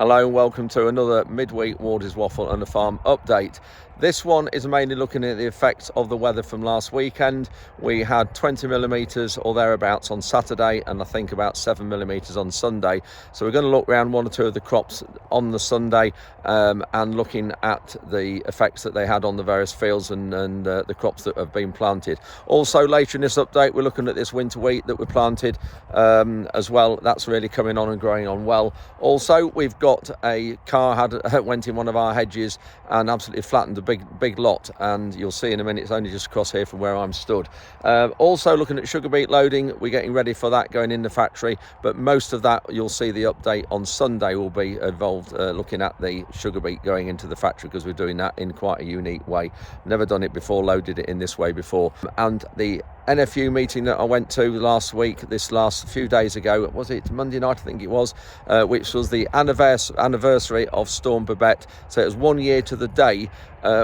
Hello and welcome to another midweek Wardy's Waffle and the Farm update. This one is mainly looking at the effects of the weather from last weekend. We had 20 millimetres or thereabouts on Saturday and I think about 7 millimetres on Sunday. So we're going to look around one or two of the crops on the Sunday and looking at the effects that they had on the various fields and the crops that have been planted. Also later in this update we're looking at this winter wheat that we planted as well. That's really coming on and growing on well. Also we've got a car went in one of our hedges and absolutely flattened a big lot, and you'll see in a minute it's only just across here from where I'm stood. Also looking at sugar beet loading, we're getting ready for that going in the factory, but most of that you'll see the update on Sunday will be involved looking at the sugar beet going into the factory, because we're doing that in quite a unique way. Never done it before, loaded it in this way before. And the NFU meeting that I went to last few days ago, was it Monday night I think it was, which was the anniversary of Storm Babette. So it was 1 year to the day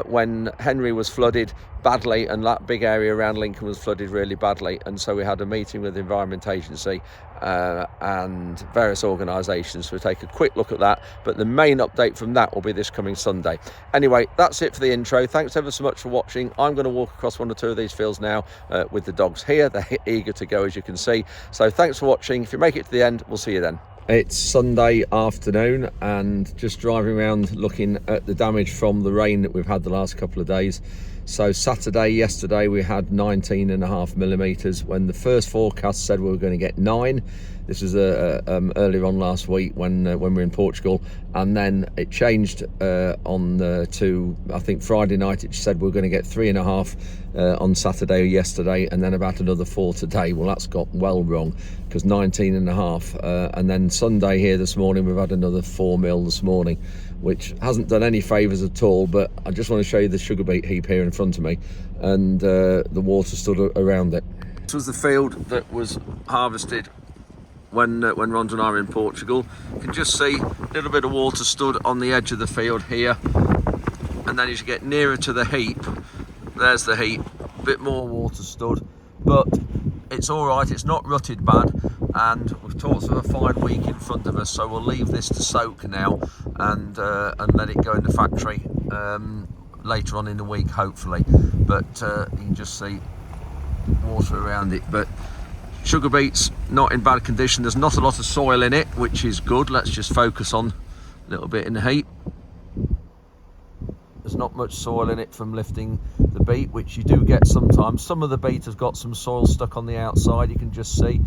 when Henry was flooded badly and that big area around Lincoln was flooded really badly, and so we had a meeting with the Environment Agency and various organisations to take a quick look at that, but the main update from that will be this coming Sunday. Anyway, that's it for the intro. Thanks ever so much for watching. I'm going to walk across one or two of these fields now with the dogs here. They're eager to go, as you can see. So thanks for watching. If you make it to the end, we'll see you then. It's Sunday afternoon and just driving around looking at the damage from the rain that we've had the last couple of days. So yesterday we had 19.5 millimetres when the first forecast said we were going to get 9. This was earlier on last week when we were in Portugal, and then it changed to I think Friday night. It said we were going to get 3.5 on Saturday or yesterday, and then about another 4 today. Well, that's got well wrong, because 19.5, and then Sunday here this morning we've had another 4 mil this morning, which hasn't done any favours at all. But I just want to show you the sugar beet heap here in front of me, and the water stood around it. This was the field that was harvested when Ron and I were in Portugal. You can just see a little bit of water stood on the edge of the field here, and then as you get nearer to the heap, there's the heap, a bit more water stood, but it's all right, it's not rutted bad, and we've talked of a fine week in front of us, so we'll leave this to soak now and let it go in the factory later on in the week hopefully. But you can just see water around it. But sugar beets not in bad condition. There's not a lot of soil in it, which is good. Let's just focus on a little bit in the heap. There's not much soil in it from lifting the beet, which you do get sometimes. Some of the beet has got some soil stuck on the outside, you can just see,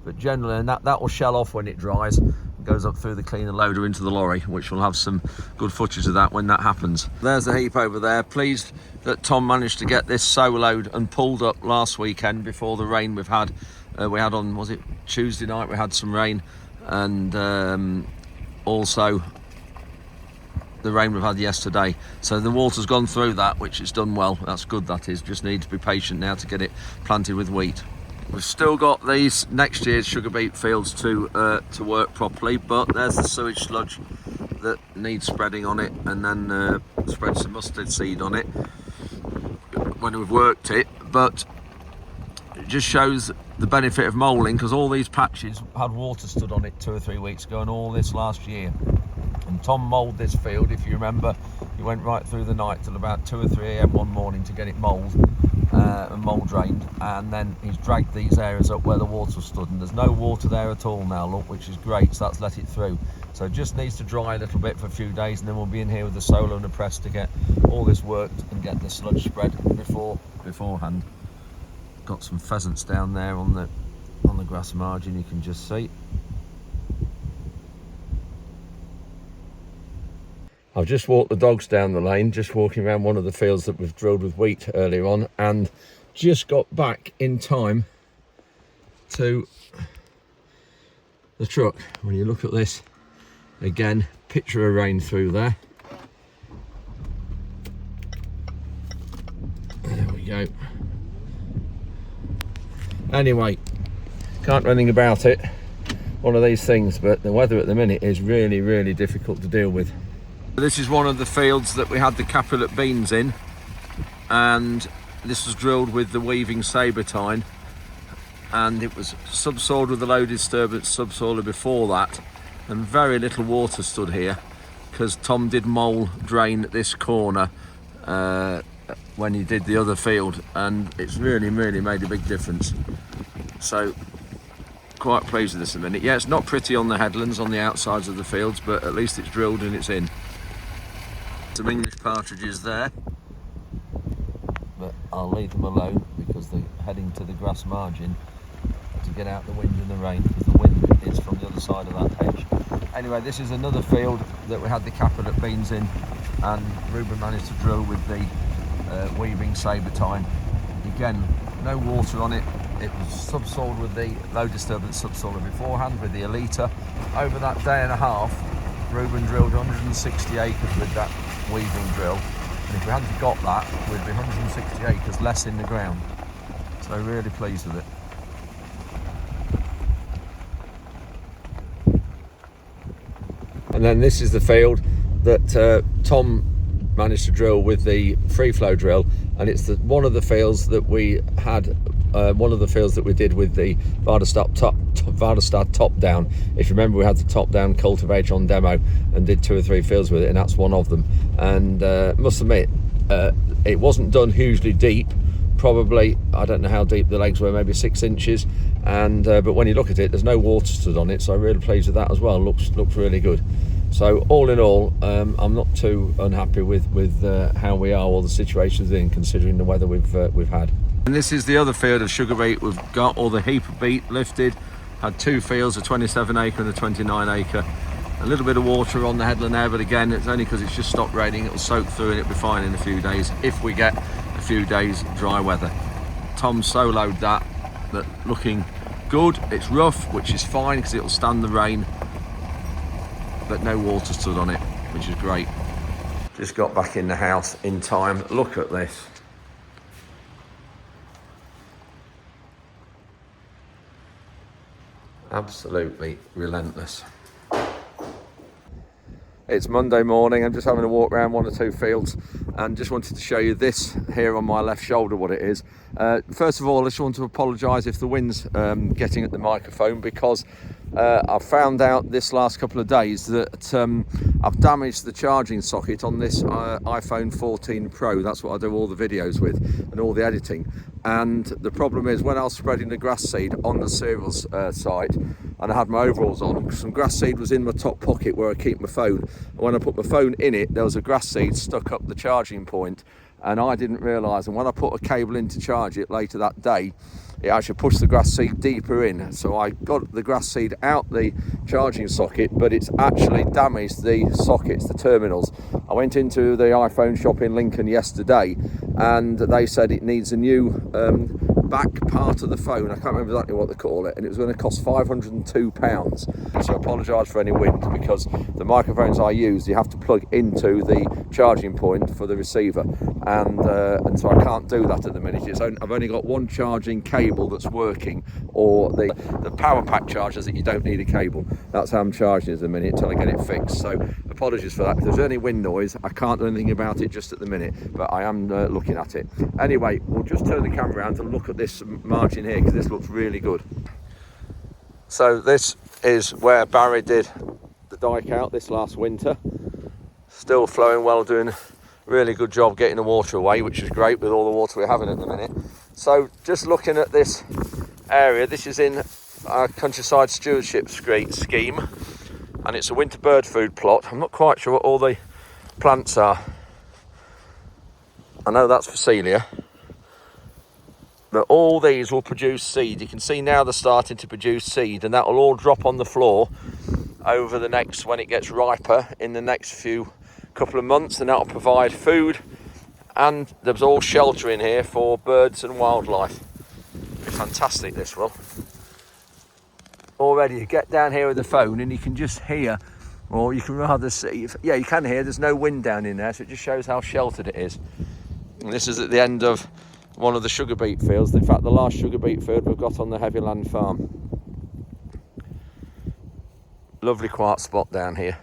but generally, and that will shell off when it dries. It goes up through the cleaner loader into the lorry, which will have some good footage of that when that happens. There's the heap over there. Pleased that Tom managed to get this soloed and pulled up last weekend before the rain we've had. We had on, was it Tuesday night, we had some rain, and also the rain we've had yesterday. So the water's gone through that, which it's done well. That's good, that is. Just need to be patient now to get it planted with wheat. We've still got these next year's sugar beet fields to work properly, but there's the sewage sludge that needs spreading on it, and then spread some mustard seed on it when we've worked it. But it just shows the benefit of moulding, because all these patches had water stood on it 2 or 3 weeks ago, and all this last year. And Tom moulded this field, if you remember. He went right through the night till about 2 or 3 a.m. one morning to get it moulded and mould drained, and then he's dragged these areas up where the water stood, and there's no water there at all now, look, which is great. So that's let it through. So it just needs to dry a little bit for a few days, and then we'll be in here with the solo and the press to get all this worked and get the sludge spread beforehand. Got some pheasants down there on the grass margin, you can just see. I've just walked the dogs down the lane, just walking around one of the fields that we've drilled with wheat earlier on, and just got back in time to the truck. When you look at this, again, picture of rain through there. There we go. Anyway, can't do anything about it. One of these things, but the weather at the minute is really, really difficult to deal with. This is one of the fields that we had the capulate beans in, and this was drilled with the weaving sabertine, and it was subsoiled with the low disturbance subsoiler before that, and very little water stood here because Tom did mole drain this corner when he did the other field, and it's really made a big difference. So quite pleased with this a minute. Yeah, it's not pretty on the headlands on the outsides of the fields, but at least it's drilled and it's in. Some English partridges there, but I'll leave them alone because they're heading to the grass margin to get out the wind and the rain, because the wind is from the other side of that hedge. Anyway, this is another field that we had the capitalate beans in, and Ruben managed to drill with the weaving sabre tine. Again, no water on it. It was subsoiled with the low disturbance subsoiler beforehand with the Elita. Over that day and a half, Ruben drilled 160 acres with that weaving drill, and if we hadn't got that, we'd be 160 acres less in the ground. So really pleased with it. And then this is the field that Tom managed to drill with the free flow drill, and it's one of the fields that we had, one of the fields that we did with the Vardestad top down. If you remember, we had the top down cultivator on demo and did 2 or 3 fields with it, and that's one of them. And must admit, it wasn't done hugely deep. Probably, I don't know how deep the legs were, maybe 6 inches, and but when you look at it, there's no water stood on it, so I'm really pleased with that as well. Looks really good. So all in all, I'm not too unhappy with how we are, or the situations in, considering the weather we've had. And this is the other field of sugar beet. We've got all the heap of beet lifted. Had 2 fields, a 27 acre and a 29 acre. A little bit of water on the headland there, but again, it's only because it's just stopped raining. It'll soak through and it'll be fine in a few days if we get a few days dry weather. Tom soloed that, but looking good. It's rough, which is fine because it'll stand the rain, but no water stood on it, which is great. Just got back in the house in time. Look at this. Absolutely relentless. It's Monday morning. I'm just having a walk around 1 or 2 fields and just wanted to show you this here on my left shoulder, what it is. First of all, I just want to apologise if the wind's getting at the microphone, because I found out this last couple of days that I've damaged the charging socket on this iPhone 14 Pro. That's what I do all the videos with and all the editing. And the problem is, when I was spreading the grass seed on the cereals site, and I had my overalls on, some grass seed was in my top pocket where I keep my phone. And when I put my phone in it, there was a grass seed stuck up the charging point, and I didn't realise. And when I put a cable in to charge it later that day, it actually pushed the grass seed deeper in. So I got the grass seed out the charging socket, but it's actually damaged the sockets, the terminals. I went into the iPhone shop in Lincoln yesterday, and they said it needs a new back part of the phone. I can't remember exactly what they call it, and it was going to cost £502. So I apologise for any wind, because the microphones I use, you have to plug into the charging point for the receiver, and so I can't do that at the minute. I've only got one charging cable that's working, or the power pack chargers that you don't need a cable. That's how I'm charging at the minute until I get it fixed. So apologies for that. If there's any wind noise, I can't do anything about it just at the minute, but I am looking at it. Anyway, we'll just turn the camera around to look at this margin here, because this looks really good. So this is where Barry did the dike out this last winter. Still flowing well, doing a really good job getting the water away, which is great with all the water we're having at the minute. So just looking at this area, this is in our countryside stewardship scheme, and it's a winter bird food plot. I'm not quite sure what all the plants are. I know that's Phacelia, but all these will produce seed. You can see now they're starting to produce seed, and that will all drop on the floor over the next, when it gets riper in the next couple of months, and that will provide food, and there's all shelter in here for birds and wildlife. It's fantastic, this will. Already you get down here with the phone and you can just hear, or you can rather see, yeah, you can hear, there's no wind down in there, so it just shows how sheltered it is. And this is at the end of one of the sugar beet fields. In fact, the last sugar beet field we've got on the Heavy Land farm. Lovely quiet spot down here.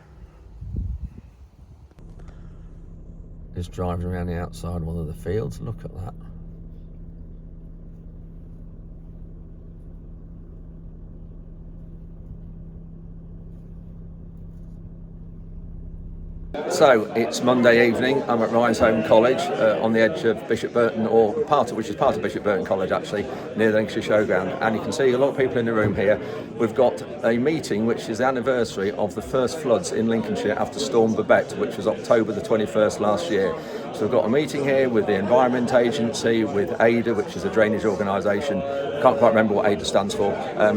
Just driving around the outside one of the fields. Look at that. So it's Monday evening. I'm at Ryan's Home College on the edge of Bishop Burton, or which is part of Bishop Burton College actually, near the Lincolnshire Showground. And you can see a lot of people in the room here. We've got a meeting which is the anniversary of the first floods in Lincolnshire after Storm Babette, which was October the 21st last year. So we've got a meeting here with the Environment Agency, with ADA, which is a drainage organisation. Can't quite remember what ADA stands for,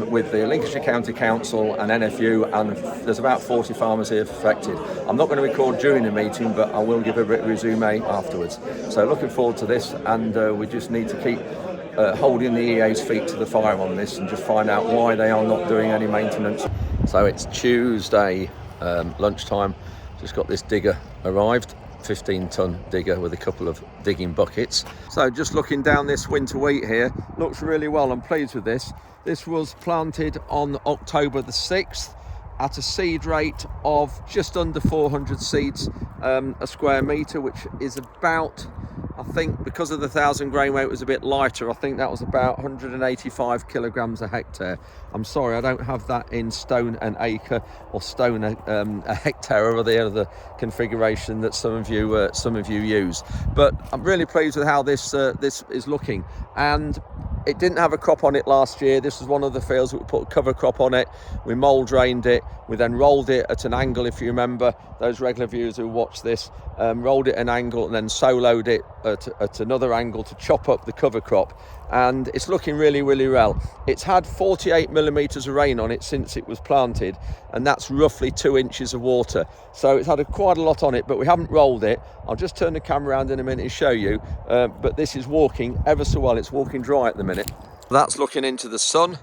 with the Lincolnshire County Council and NFU, and there's about 40 farmers here affected. I'm not going to record during the meeting, but I will give a resume afterwards. So looking forward to this, and we just need to keep holding the EA's feet to the fire on this and just find out why they are not doing any maintenance. So it's Tuesday lunchtime. Just got this digger arrived, 15-ton digger with a couple of digging buckets. So just looking down this winter wheat here, looks really well. I'm pleased with this. This was planted on October the 6th at a seed rate of just under 400 seeds a square metre, which is about, I think because of the 1,000 grain weight was a bit lighter, I think that was about 185 kilograms a hectare. I'm sorry, I don't have that in stone an acre or stone a hectare, or the other configuration that some of you use. But I'm really pleased with how this is looking. And it didn't have a crop on it last year. This was one of the fields that we put a cover crop on it. We mould drained it. We then rolled it at an angle, if you remember, those regular viewers who watch this, rolled it at an angle and then soloed it at another angle to chop up the cover crop. And it's looking really, really well. It's had 48 millimetres of rain on it since it was planted, and that's roughly 2 inches of water. So it's had quite a lot on it, but we haven't rolled it. I'll just turn the camera around in a minute and show you. But this is walking ever so well. It's walking dry at the minute. That's looking into the sun.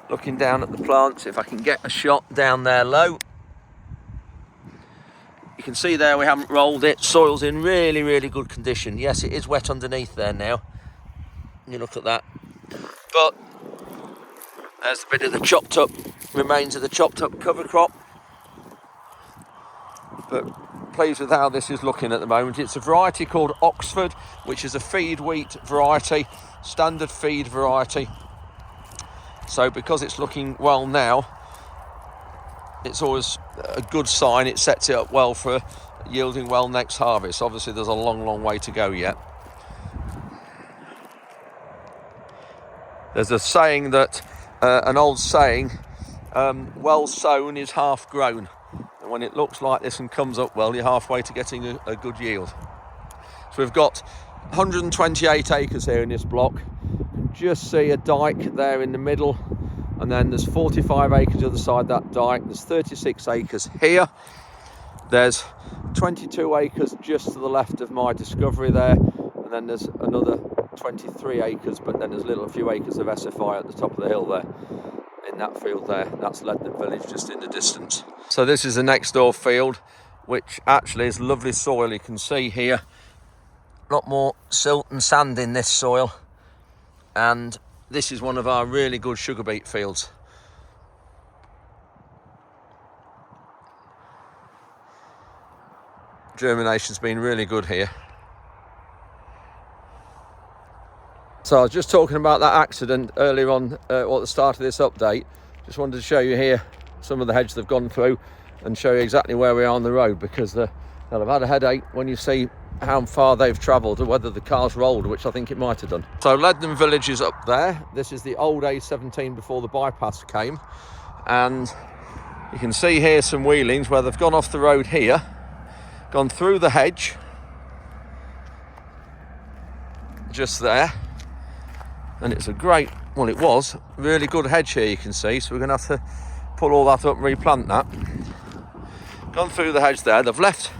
Looking down at the plants, if I can get a shot down there low. You can see there we haven't rolled it. Soil's in really, really good condition. Yes, it is wet underneath there now. You look at that. But there's a bit of the chopped up, remains of the chopped up cover crop. But pleased with how this is looking at the moment. It's a variety called Oxford, which is a feed wheat variety, standard feed variety. So because it's looking well now, it's always a good sign. It sets it up well for yielding well next harvest. Obviously there's a long, long way to go yet. There's a saying that, an old saying, well sown is half grown. And when it looks like this and comes up well, you're halfway to getting a good yield. So we've got 128 acres here in this block. You can just see a dike there in the middle, and then there's 45 acres the other side of that dike. There's 36 acres here. There's 22 acres just to the left of my discovery there, and then there's another 23 acres, but then there's a few acres of SFI at the top of the hill there. In that field there, that's Leadenham Village just in the distance. So this is the next door field, which actually is lovely soil. You can see here a lot more silt and sand in this soil, and this is one of our really good sugar beet fields. Germination's been really good here. So I was just talking about that accident earlier on at the start of this update. Just wanted to show you here some of the hedge they've gone through and show you exactly where we are on the road, because they'll have had a headache when you see how far they've travelled or whether the car's rolled, which I think it might have done. So Leadenham Village is up there. This is the old A17 before the bypass came, and you can see here some wheelings where they've gone off the road here, gone through the hedge just there, and it's a great, well, it was really good hedge here, you can see. So we're going to have to pull all that up and replant that. Gone through the hedge there. They've left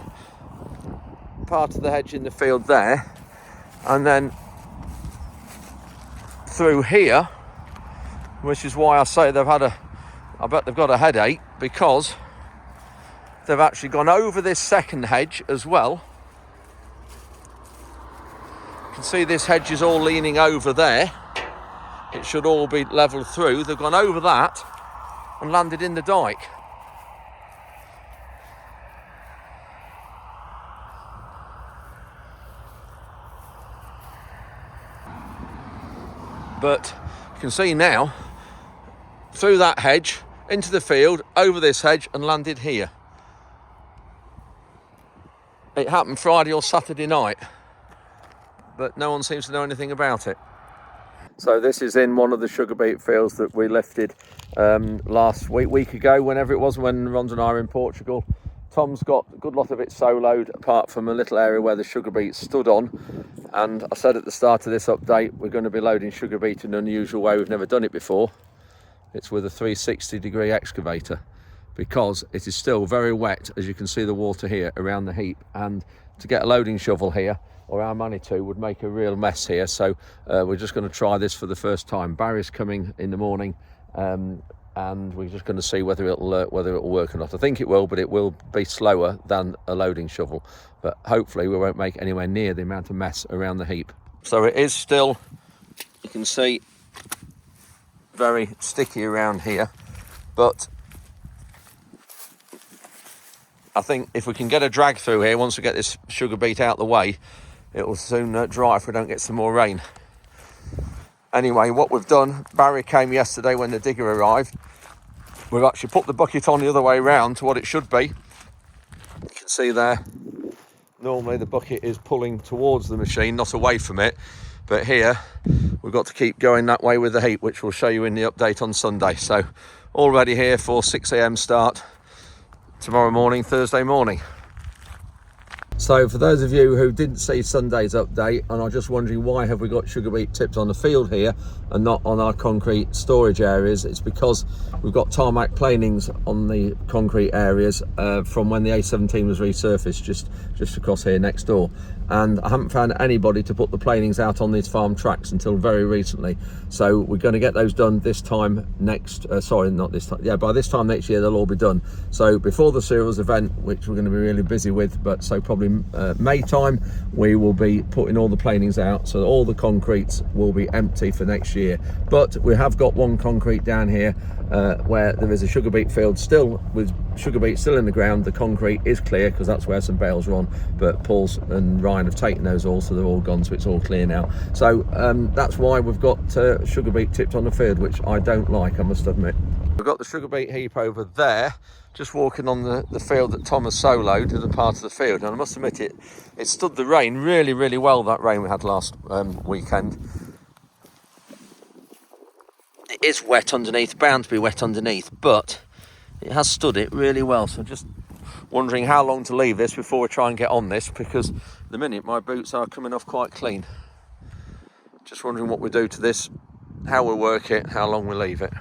part of the hedge in the field there, and then through here, which is why I say they've had I bet they've got a headache, because they've actually gone over this second hedge as well. You can see this hedge is all leaning over there. It should all be levelled through. They've gone over that and landed in the dike. But you can see now, through that hedge, into the field, over this hedge and landed here. It happened Friday or Saturday night, but no one seems to know anything about it. So this is in one of the sugar beet fields that we lifted last week ago, whenever it was, when Ron and I were in Portugal. Tom's got a good lot of it soloed, apart from a little area where the sugar beet stood on. And I said at the start of this update, we're going to be loading sugar beet in an unusual way. We've never done it before. It's with a 360-degree excavator, because it is still very wet, as you can see the water here around the heap. And to get a loading shovel here, or our Manitou, would make a real mess here. So we're just going to try this for the first time. Barry's coming in the morning, and we're just going to see whether it'll work or not. I think it will, but it will be slower than a loading shovel. But hopefully we won't make anywhere near the amount of mess around the heap. So it is still, you can see, very sticky around here, but I think if we can get a drag through here, once we get this sugar beet out the way, it will soon dry if we don't get some more rain. Anyway, what we've done, Barry came yesterday when the digger arrived. We've actually put the bucket on the other way round to what it should be. You can see there, normally the bucket is pulling towards the machine, not away from it. But here, we've got to keep going that way with the heat, which we'll show you in the update on Sunday. So, all ready here for 6 AM start tomorrow morning, Thursday morning. So for those of you who didn't see Sunday's update and are just wondering why have we got sugar beet tipped on the field here and not on our concrete storage areas, it's because we've got tarmac planings on the concrete areas from when the A17 was resurfaced just across here next door. And I haven't found anybody to put the planings out on these farm tracks until very recently. So we're going to get those done this time next, by this time next year they'll all be done. So before the cereals event, which we're going to be really busy with, but so probably May time, we will be putting all the planings out, so all the concretes will be empty for next year. But we have got one concrete down here where there is a sugar beet field still, with sugar beet still in the ground. The concrete is clear because that's where some bales are on, but Paul's and Ryan have taken those all, so they're all gone, so it's all clear now. So that's why we've got sugar beet tipped on the field, which I don't like, I must admit. We've got the sugar beet heap over there, just walking on the field that Tom has soloed, the part of the field, and I must admit it stood the rain really, really well, that rain we had last weekend. It is wet underneath, bound to be wet underneath, but it has stood it really well. So just wondering how long to leave this before we try and get on this, because at the minute my boots are coming off quite clean. Just wondering what we do to this, how we work it, how long we leave it.